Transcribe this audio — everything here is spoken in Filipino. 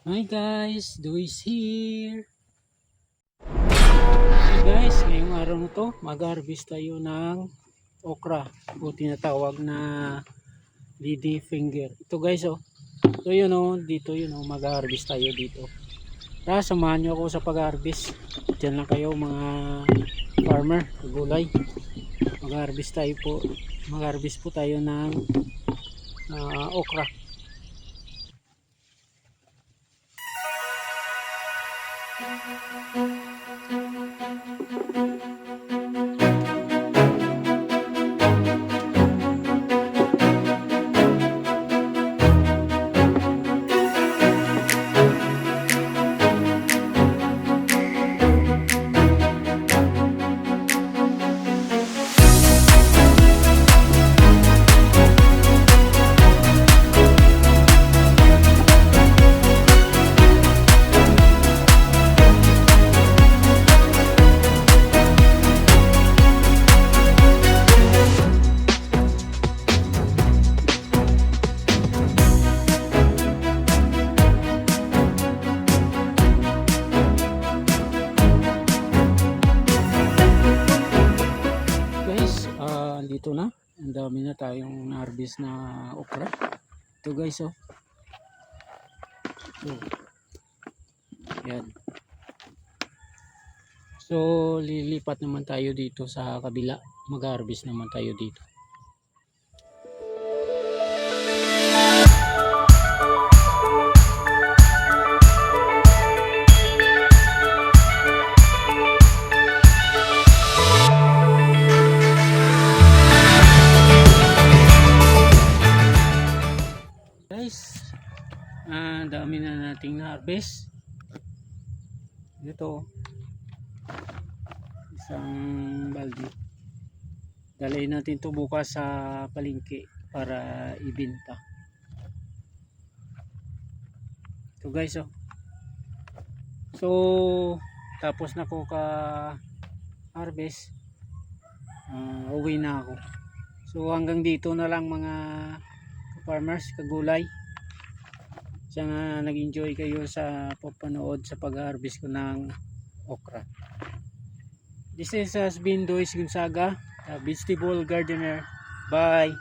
Hi guys, Duis here. Hey guys, ngayong araw na to, mag-harvest tayo ng okra o tinatawag na lady finger. Ito guys ito yun dito yun mag-harvest tayo dito. Tara, samahan nyo ako sa pag-harvest. Diyan lang kayo mga farmer, gulay. Mag-harvest po tayo ng okra. Dito na, ang dami na tayong harvest na okra. Ito guys yan. So lilipat naman tayo dito sa kabila, mag-harvest naman tayo dito. Dami na nating na-harvest. Ito isang balde. Dalhin natin to bukas sa palengke para ibenta. Ito guys so tapos na ko ka harvest, uwi na ako. So hanggang dito na lang mga farmers, kagulay. Sana nag-enjoy kayo sa papanood sa pag-harvest ko ng okra. This has been Duis Gonzaga, a vegetable gardener. Bye!